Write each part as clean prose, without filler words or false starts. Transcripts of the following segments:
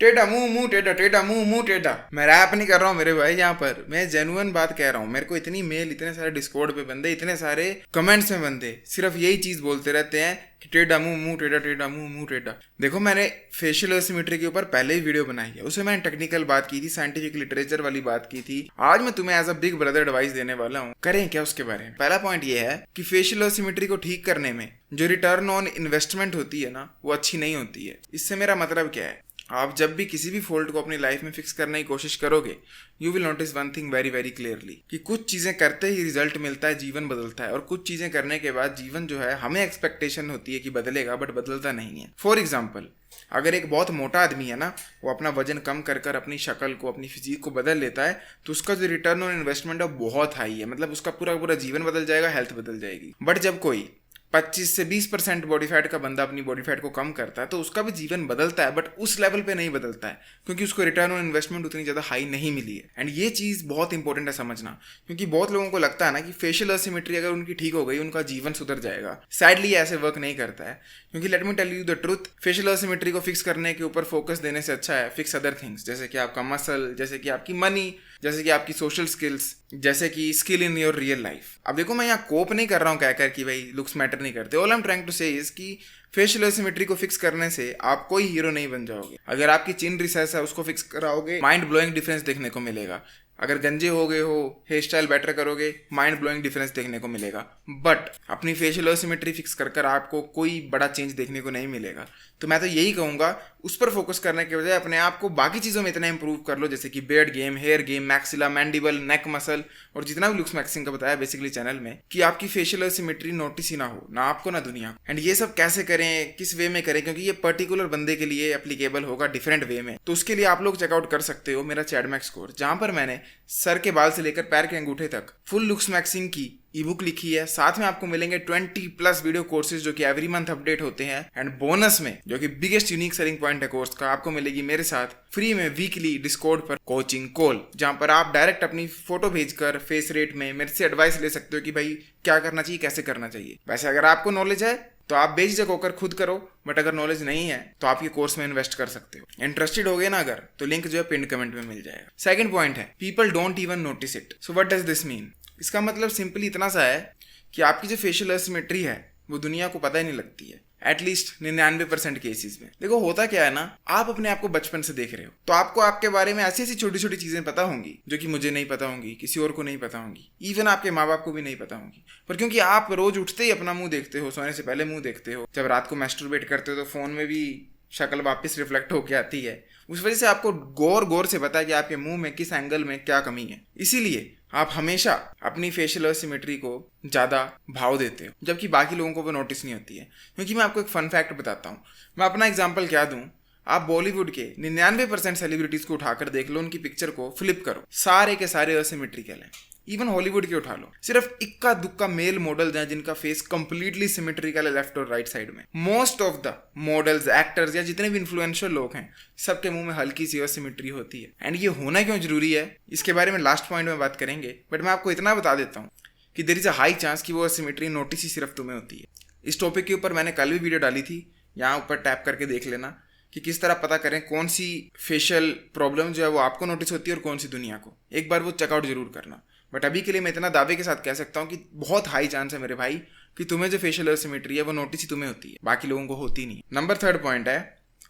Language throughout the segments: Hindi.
टेढ़ा मुंह मुंह टेढ़ा, टेढ़ा मुंह मुंह टेढ़ा। मैं रैप नहीं कर रहा हूँ मेरे भाई, यहाँ पर मैं जेन्युइन बात कह रहा हूँ। मेरे को इतनी मेल, इतने सारे डिस्कॉर्ड पे बंदे, इतने सारे कमेंट्स में बंदे सिर्फ यही चीज बोलते रहते हैं कि टेढ़ा मुंह मुंह टेढ़ा, टेढ़ा मुंह मुंह टेढ़ा। देखो, मैंने फेशियल एसिमेट्री के ऊपर पहले ही वीडियो बनाई है, उसमें मैंने टेक्निकल बात की थी, साइंटिफिक लिटरेचर वाली बात की थी। आज मैं तुम्हें as a big brother advice देने वाला हूँ, करें क्या उसके बारे में। पहला पॉइंट ये है कि फेशियल एसिमेट्री को ठीक करने में जो रिटर्न ऑन इन्वेस्टमेंट होती है ना, वो अच्छी नहीं होती है। इससे मेरा मतलब क्या है, आप जब भी किसी भी फॉल्ट को अपनी लाइफ में फिक्स करने की कोशिश करोगे, you will notice one thing very very clearly कि कुछ चीज़ें करते ही रिजल्ट मिलता है, जीवन बदलता है। और कुछ चीज़ें करने के बाद जीवन जो है, हमें एक्सपेक्टेशन होती है कि बदलेगा, बट बदलता नहीं है। फॉर एग्जाम्पल, अगर एक बहुत मोटा आदमी है ना, वो अपना वजन कम कर कर अपनी शक्ल को, अपनी फिजिक को बदल लेता है, तो उसका जो रिटर्न ऑन इन्वेस्टमेंट है बहुत हाई है। मतलब उसका पूरा पूरा जीवन बदल जाएगा, हेल्थ बदल जाएगी। बट जब कोई 25 से 20% बॉडी फैट का बंदा अपनी बॉडी फैट को कम करता है, तो उसका भी जीवन बदलता है, बट उस लेवल पे नहीं बदलता है, क्योंकि उसको रिटर्न ऑन इन्वेस्टमेंट उतनी ज़्यादा हाई नहीं मिली है। एंड ये चीज़ बहुत इंपॉर्टेंट है समझना, क्योंकि बहुत लोगों को लगता है ना कि फेशियल एसिमेट्री अगर उनकी ठीक हो गई, उनका जीवन सुधर जाएगा। सैडली ऐसे वर्क नहीं करता है, क्योंकि let me tell you the truth, facial asymmetry को फिक्स करने के ऊपर फोकस देने से अच्छा है फिक्स अदर थिंग्स, जैसे कि आपका मसल, जैसे कि आपकी मनी, जैसे कि आपकी सोशल स्किल्स, जैसे कि skill in your real life. अब देखो, मैं यहाँ कोप नहीं कर रहा हूँ कहकर कि भाई लुक्स मैटर नहीं करते। All I am trying to say is कि फेशियल एसिमेट्री को फिक्स करने से आप कोई हीरो नहीं बन जाओगे। अगर आपकी चिन रिसेस है, उसको फिक्स कराओगे, माइंड ब्लोइंग डिफरेंस देखने को मिलेगा। अगर गंजे हो गए हो, हेयर स्टाइल बेटर करोगे, माइंड ब्लोइंग डिफरेंस देखने को मिलेगा। बट अपनी फेशियल एसिमेट्री फिक्स कर कर आपको कोई बड़ा चेंज देखने को नहीं मिलेगा। तो मैं तो यही कहूँगा, उस पर फोकस करने के बजाय अपने आप को बाकी चीज़ों में इतना इंप्रूव कर लो, जैसे कि beard game, hair game, maxilla, mandible, neck muscle, और जितना भी लुक्स मैक्सिंग का बताया बेसिकली चैनल में, कि आपकी फेशियल एसिमेट्री नोटिस ही ना हो, ना आपको ना दुनिया को। एंड ये सब कैसे करें, किस वे में करें, क्योंकि ये पर्टिकुलर बंदे के लिए एप्लीकेबल होगा डिफरेंट वे में। तो उसके लिए आप लोग चेकआउट कर सकते हो मेरा चैडमैक्स कोर्स, जहां पर मैंने सर के बाल से लेकर पैर के अंगूठे तक फुल लुक्स मैक्सिंग की ई बुक लिखी है। साथ में आपको मिलेंगे 20+ वीडियो कोर्सेज जो कि एवरी मंथ अपडेट होते हैं। एंड बोनस में, जो कि बिगेस्ट यूनिक सेलिंग पॉइंट है कोर्स का, आपको मिलेगी मेरे साथ फ्री में वीकली डिस्कॉर्ड पर कोचिंग कॉल, जहां पर आप डायरेक्ट अपनी फोटो भेजकर फेस रेट में मेरे से एडवाइस ले सकते हो कि भाई क्या करना चाहिए, कैसे करना चाहिए। वैसे अगर आपको नॉलेज है तो आप बेझिझक होकर खुद करो, बट अगर नॉलेज नहीं है तो आप ये कोर्स में इन्वेस्ट कर सकते हो। इंटरेस्टेड हो गए ना अगर, तो लिंक जो है पिन कमेंट में मिल जाएगा। सेकंड पॉइंट है, people don't even notice it. So what does this mean? इसका मतलब सिंपली इतना सा है कि आपकी जो फेशियल एसिमेट्री है वो दुनिया को पता ही नहीं लगती है, एटलीस्ट 99% केसेस में। देखो, होता क्या है ना, आप अपने आप को बचपन से देख रहे हो, तो आपको आपके बारे में ऐसी ऐसी छोटी छोटी चीजें पता होंगी जो कि मुझे नहीं पता होंगी, किसी और को नहीं पता होंगी, इवन आपके माँ बाप को भी नहीं पता होंगी। पर क्योंकि आप रोज उठते ही अपना मुंह देखते हो, सोने से पहले मुंह देखते हो, जब रात को मैस्टरबेट करते हो तो फोन में भी शक्ल वापस रिफ्लेक्ट होके आती है, उस वजह से आपको गौर गौर से पता है कि आपके मुंह में किस एंगल में क्या कमी है। इसीलिए आप हमेशा अपनी फेशियल एसिमेट्री को ज़्यादा भाव देते हो, जबकि बाकी लोगों को वो नोटिस नहीं होती है। क्योंकि मैं आपको एक फन फैक्ट बताता हूँ, मैं अपना एग्जाम्पल क्या दूँ, आप बॉलीवुड के 99% सेलिब्रिटीज को उठाकर देख लो, उनकी पिक्चर को फ्लिप करो, सारे के सारे एसिमेट्रिकल हैं। इवन हॉलीवुड के उठा लो, सिर्फ इक्का दुक्का मेल मॉडल्स हैं जिनका फेस कंप्लीटली सिमेट्रिकल है लेफ्ट और राइट साइड में। Most of the models, actors या जितने भी इन्फ्लुएंशियल लोग हैं, सबके मुंह में हल्की सी सिमेट्री होती है। एंड ये होना क्यों जरूरी है, इसके बारे में लास्ट पॉइंट में बात करेंगे, बट मैं आपको इतना बता देता हूँ कि there is a high chance कि वो सिमेट्री नोटिस ही सिर्फ तुम्हें होती है। इस टॉपिक के ऊपर मैंने कल भी वीडियो डाली थी, यहाँ ऊपर टैप करके देख लेना कि किस तरह पता करें कौन सी फेशियल प्रॉब्लम जो है वो आपको नोटिस होती है और कौन सी दुनिया को। एक बार वो चेकआउट जरूर करना। बट अभी के लिए मैं इतना दावे के साथ कह सकता हूँ कि बहुत हाई चांस है मेरे भाई कि तुम्हें जो फेशियल एसिमेट्री है वो नोटिस ही तुम्हें होती है, बाकी लोगों को होती नहीं। नंबर थर्ड पॉइंट है,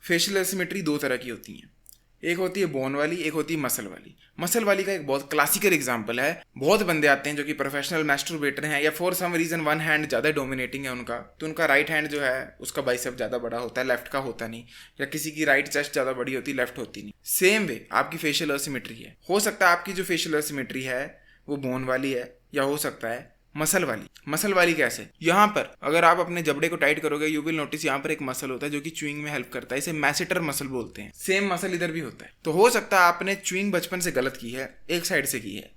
फेशियल एसिमेट्री दो तरह की होती है, एक होती है बोन वाली, एक होती है मसल वाली। मसल वाली का एक बहुत क्लासिकल एग्जांपल है, बहुत बंदे आते हैं जो कि प्रोफेशनल मैस्टरबेटर हैं या for some reason one hand ज़्यादा डोमिनेटिंग है उनका, तो उनका राइट हैंड जो है उसका बाइसेप ज़्यादा बड़ा होता है, लेफ्ट का होता नहीं, या किसी की राइट चेस्ट ज़्यादा बड़ी होती है, लेफ्ट होती नहीं। सेम वे आपकी फेशियल एसिमेट्री है, हो सकता है आपकी जो फेशियल एसिमेट्री है वो बोन वाली है, या हो सकता है मसल वाली। मसल वाली कैसे? यहाँ पर अगर आप अपने जबड़े को टाइट करोगे, यू विल नोटिस यहाँ पर एक मसल होता है जो कि च्यूइंग में हेल्प करता है, इसे मैसेटर मसल बोलते हैं। सेम मसल इधर भी होता है। तो हो सकता है आपने च्यूइंग बचपन से गलत की है, एक साइड से की है।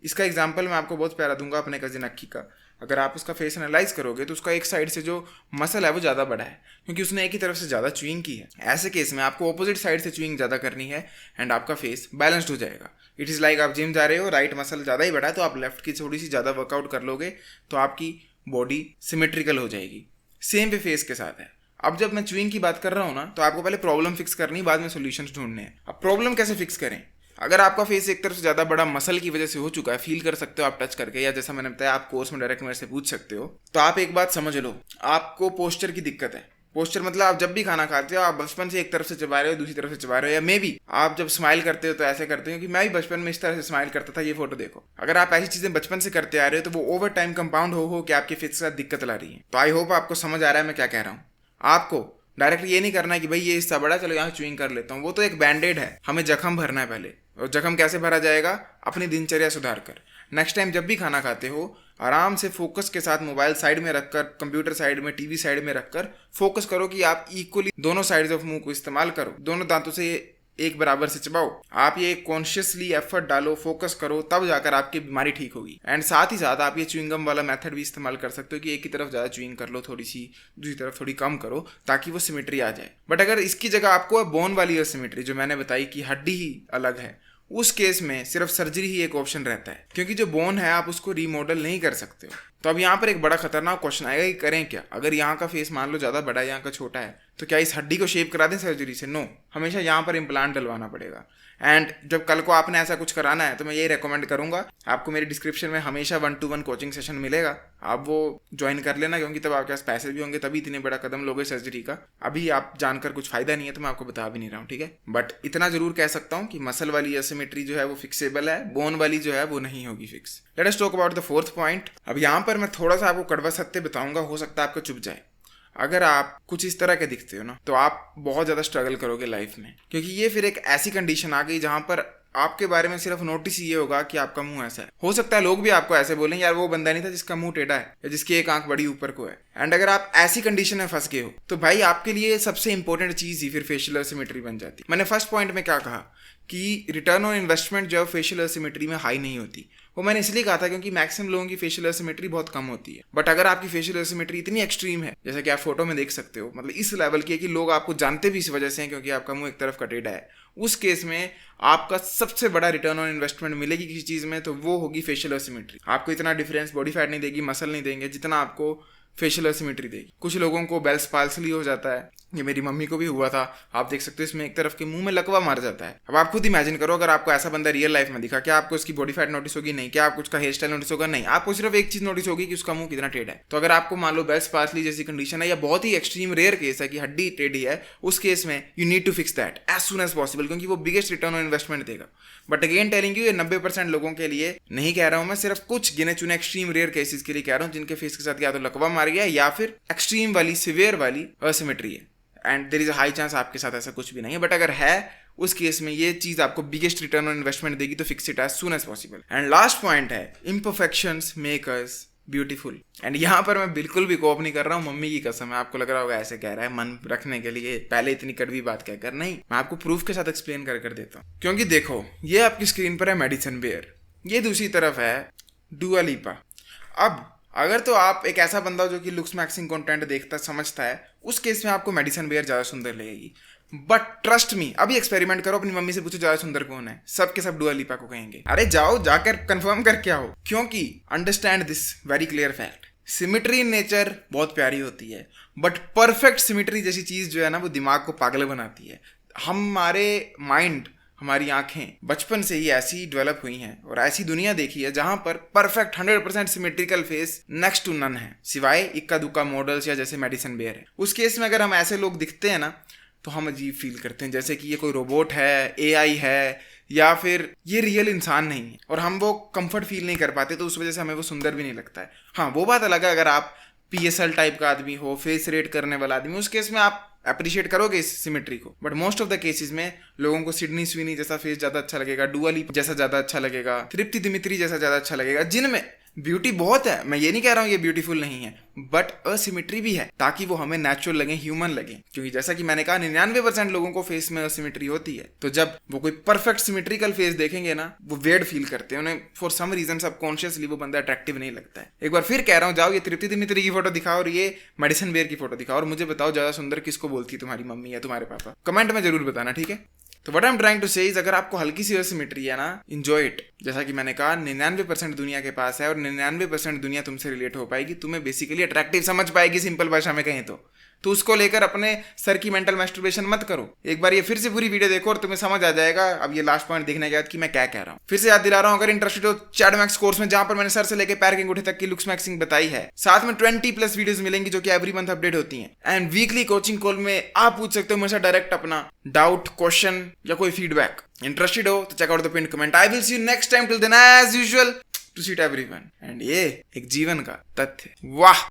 इसका एग्जाम्पल मैं आपको बहुत प्यारा दूंगा अपने कजिन अक्की का। अगर आप उसका फेस एनालाइज करोगे तो उसका एक साइड से जो मसल है वो ज़्यादा बड़ा है, क्योंकि उसने एक ही तरफ से ज़्यादा च्यूइंग की है। ऐसे केस में आपको ऑपोजिट साइड से च्यूइंग ज़्यादा करनी है एंड आपका फेस बैलेंस्ड हो जाएगा। इट इज़ लाइक आप जिम जा रहे हो, राइट मसल ज़्यादा ही बड़ा है तो आप लेफ्ट की थोड़ी सी ज़्यादा वर्कआउट कर लोगे तो आपकी बॉडी सिमेट्रिकल हो जाएगी। सेम पे फेस के साथ है। अब जब मैं च्यूइंग की बात कर रहा हूँ ना, तो आपको पहले प्रॉब्लम फिक्स करनी, बाद में सॉल्यूशंस ढूंढने हैं। अब प्रॉब्लम कैसे फिक्स करें? अगर आपका फेस एक तरफ से ज़्यादा बड़ा मसल की वजह से हो चुका है, फील कर सकते हो आप टच करके, या जैसा मैंने बताया आप कोर्स में डायरेक्ट मेरे से पूछ सकते हो, तो आप एक बात समझ लो, आपको पोस्चर की दिक्कत है। पोस्चर मतलब आप जब भी खाना खाते हो आप बचपन से एक तरफ से चबा रहे हो, दूसरी तरफ से चबा रहे हो, या मे बी आप जब स्माइल करते हो तो ऐसे करते हो कि मैं भी बचपन में इस तरह से स्माइल करता था, ये फोटो देखो। अगर आप ऐसी चीजें बचपन से करते आ रहे हो तो वो ओवर टाइम कंपाउंड हो कि आपके फेस के साथ दिक्कत ला रही है। तो आई होप आपको समझ आ रहा है मैं क्या कह रहा हूँ। आपको डायरेक्ट ये नहीं करना है कि भाई ये हिस्सा बड़ा, चलो यहाँ च्यूइंग कर लेता हूँ, वो तो एक बैंडेड है। हमें जख्म भरना है पहले, और जख्म कैसे भरा जाएगा? अपनी दिनचर्या सुधार कर। नेक्स्ट टाइम जब भी खाना खाते हो आराम से फोकस के साथ मोबाइल साइड में रखकर, कंप्यूटर साइड में, टीवी साइड में रखकर फोकस करो कि आप इक्वली दोनों साइड्स ऑफ मुंह को इस्तेमाल करो, दोनों दांतों से एक बराबर से चबाओ। आप ये कॉन्शियसली एफर्ट डालो, फोकस करो, तब जाकर आपकी बीमारी ठीक होगी। एंड साथ ही साथ आप ये च्युइंगम वाला मेथड भी इस्तेमाल कर सकते हो कि एक ही तरफ ज़्यादा च्युइंग कर लो थोड़ी सी, दूसरी तरफ थोड़ी कम करो, ताकि वो सिमेट्री आ जाए। बट अगर इसकी जगह आपको बोन वाली असिमेट्री जो मैंने बताई कि हड्डी ही अलग है, उस केस में सिर्फ सर्जरी ही एक ऑप्शन रहता है, क्योंकि जो बोन है आप उसको रीमॉडल नहीं कर सकते हो। तो अब यहाँ पर एक बड़ा खतरनाक क्वेश्चन आएगा कि करें क्या? अगर यहाँ का फेस मान लो ज़्यादा बड़ा है, यहाँ का छोटा है, तो क्या इस हड्डी को शेप करा दें सर्जरी से? नो, हमेशा यहाँ पर इम्प्लांट डलवाना पड़ेगा। एंड जब कल को आपने ऐसा कुछ कराना है तो मैं यही रेकमेंड करूंगा, आपको मेरी डिस्क्रिप्शन में हमेशा 1-to-1 कोचिंग सेशन मिलेगा, आप वो ज्वाइन कर लेना, क्योंकि तब आपके पास पैसे भी होंगे, तभी इतने बड़ा कदम लोगे सर्जरी का। अभी आप जानकर कुछ फायदा नहीं है तो मैं आपको बता भी नहीं रहा हूँ, ठीक है। बट इतना जरूर कह सकता हूँ कि मसल वाली एसिमेट्री जो है वो फिक्सेबल है, बोन वाली जो है वो नहीं होगी fix. Let us talk about the fourth point. अब यहाँ पर मैं थोड़ा सा आपको कड़वा सत्य बताऊंगा, हो सकता है आपको चुभ जाए। अगर आप कुछ इस तरह के दिखते हो ना, तो आप बहुत ज़्यादा स्ट्रगल करोगे लाइफ में, क्योंकि ये फिर एक ऐसी कंडीशन आ गई जहाँ पर आपके बारे में सिर्फ नोटिस ये होगा कि आपका मुंह ऐसा है। हो सकता है लोग भी आपको ऐसे बोलें, यार वो बंदा नहीं था जिसका मुंह टेढ़ा है या जिसकी एक आंख बड़ी ऊपर को है। एंड अगर आप ऐसी कंडीशन में फंस गए हो तो भाई आपके लिए सबसे इंपॉर्टेंट चीज़ ही फिर फेशियल एसिमेट्री बन जाती। मैंने फर्स्ट पॉइंट में क्या कहा कि रिटर्न ऑन इन्वेस्टमेंट जो है फेशियल एसिमेट्री में हाई नहीं होती। वो मैंने इसलिए कहा था क्योंकि मैक्सिमम लोगों की फेशियल एसिमेट्री बहुत कम होती है। बट अगर आपकी फेशियल एसिमेट्री इतनी एक्सट्रीम है, जैसा कि आप फोटो में देख सकते हो, मतलब इस लेवल की है कि लोग आपको जानते भी इस वजह से हैं क्योंकि आपका मुंह एक तरफ का टेढ़ा है, उस केस में आपका सबसे बड़ा रिटर्न ऑन इन्वेस्टमेंट मिलेगी किसी चीज़ में तो वो होगी फेशियल एसिमेट्री। आपको इतना डिफरेंस बॉडी फैट नहीं देगी, मसल नहीं देंगे, जितना आपको फेशियल एसिमेट्री देगी। कुछ लोगों को बेल्स पाल्सली हो जाता है, ये मेरी मम्मी को भी हुआ था, आप देख सकते हो इसमें एक तरफ के मुंह में लकवा मार जाता है। अब आप खुद इमेजिन करो अगर आपको ऐसा बंदा रियल लाइफ में दिखा, क्या आपको उसकी बॉडी फैट नोटिस होगी? नहीं। क्या आपको उसका हेयर स्टाइल नोटिस होगा? नहीं। आपको सिर्फ एक चीज नोटिस होगी कि उसका मुंह कितना टेढ़ा है। तो अगर आपको मान लो बेल्स पार्सली जैसी कंडीशन है या बहुत ही एक्सट्रीम रेयर केस है कि हड्डी टेढ़ी है, उस केस में you need to fix that as soon as possible, क्योंकि वो बिगेस्ट रिटर्न ऑन इन्वेस्टमेंट देगा। बट अगेन टेलिंग यू, ये 90% लोगों के लिए नहीं कह रहा हूं मैं, सिर्फ कुछ गिने चुने एक्सट्रीम रेयर केसेस के लिए कह रहा हूं जिनके फेस के साथ या तो लकवा मार गया या फिर एक्सट्रीम वाली सिवियर वाली असिमेट्री है। And there is a high chance आपके साथ ऐसा कुछ भी नहीं है, बट अगर है उस केस में ये चीज आपको बिगेस्ट रिटर्न ऑन इन्वेस्टमेंट देगी, तो fix it as soon as possible. And last point है imperfections make us beautiful. And यहाँ पर मैं बिल्कुल भी कोप नहीं कर रहा हूँ, मम्मी की कसम है। आपको लग रहा होगा ऐसे कह रहा है मन रखने के लिए, पहले इतनी कड़वी बात कहकर। नहीं, मैं आपको प्रूफ के साथ एक्सप्लेन कर देता हूँ। क्योंकि देखो, ये आपकी स्क्रीन पर है मेडिसन बेयर, ये दूसरी तरफ है डुआ लिपा। अब अगर तो आप एक ऐसा बंदा हो जो कि लुक्स मैक्सिंग कंटेंट देखता समझता है, उस केस में आपको मेडिसन बेयर ज़्यादा सुंदर लगेगी। बट ट्रस्ट मी, अभी एक्सपेरिमेंट करो, अपनी मम्मी से पूछो ज़्यादा सुंदर कौन है, सब के सब डुआ लिपा को कहेंगे। अरे जाओ जाकर कंफर्म करके आओ, क्योंकि understand this very clear fact, symmetry in nature बहुत प्यारी होती है, बट परफेक्ट सिमिट्री जैसी चीज़ जो है ना, वो दिमाग को पागल बनाती है। हमारे माइंड, हमारी आंखें बचपन से ही ऐसी डेवलप हुई हैं और ऐसी दुनिया देखी है जहां पर perfect 100% symmetrical face next to none है, सिवाय इक्का दुक्का मॉडल्स या जैसे मेडिसन बेयर है। उस केस में अगर हम ऐसे लोग दिखते हैं ना, तो हम अजीब फील करते हैं, जैसे कि ये कोई रोबोट है, AI है, या फिर ये रियल इंसान नहीं है, और हम वो कंफर्ट फील नहीं कर पाते, तो उस वजह से हमें वो सुंदर भी नहीं लगता है। हाँ, वो बात अलग है अगर आप PSL टाइप का आदमी हो, फेस रेट करने वाला आदमी, उस केस में आप अप्रिशिएट करोगे इस सिमेट्री को। But most of the cases में लोगों को सिडनी स्विनी जैसा फेस ज़्यादा अच्छा लगेगा, डुआ लिपा जैसा ज़्यादा अच्छा लगेगा, तृप्ति दिमित्री जैसा ज़्यादा अच्छा लगेगा, जिनमें ब्यूटी बहुत है। मैं ये नहीं कह रहा हूँ ये ब्यूटीफुल नहीं है, बट असिमेट्री भी है, ताकि वो हमें नेचुरल लगे, ह्यूमन लगे। क्योंकि जैसा कि मैंने कहा 99% लोगों को फेस में असिमेट्री होती है, तो जब वो कोई परफेक्ट सिमेट्रिकल फेस देखेंगे ना, वो वेयर्ड फील करते हैं, उन्हें फॉर सम रीजन सबकॉन्शियसली वो बंदा अट्रैक्टिव नहीं लगता है। एक बार फिर कह रहा हूँ, जाओ ये तृप्ति दिमित्री की फोटो दिखाओ और ये मेडिसन बेयर की फोटो दिखाओ, और मुझे बताओ ज्यादा सुंदर किसको बोलती है, तुम्हारी मम्मी या तुम्हारे पापा? कमेंट में जरूर बताना, ठीक है। तो what I am trying to say is, अगर आपको हल्की सी असिमेट्री है ना, एंजॉय इट। जैसा कि मैंने कहा 99% दुनिया के पास है और 99% दुनिया तुमसे रिलेट हो पाएगी, तुम्हें बेसिकली अट्रैक्टिव समझ पाएगी, सिंपल भाषा में कहें तो तो उसको लेकर अपने सर की मेंटल मैस्टरबेशन मत करो। एक बार ये फिर से पूरी वीडियो देखो और तुम्हें समझ आ जाएगा अब ये लास्ट पॉइंट देखने के बाद कि मैं क्या कह रहा हूँ। फिर से याद दिला रहा हूँ, अगर इंटरेस्टेड हो चैट मैक्स कोर्स में, जहां पर मैंने सर से लेकर पैर के अंगूठे तक की लुक्स मैक्सिंग बताई है, साथ में 20+ वीडियोस मिलेंगी जो कि एवरी मंथ अपडेट होती हैं। एंड वीकली कोचिंग कॉल में आप पूछ सकते हो मुझसे डायरेक्ट अपना डाउट, क्वेश्चन या कोई फीडबैक। इंटरेस्टेड हो तो check out the pin comment. I will see you next time, till then as usual to seat everyone. एंड ये एक जीवन का तथ्य। वाह।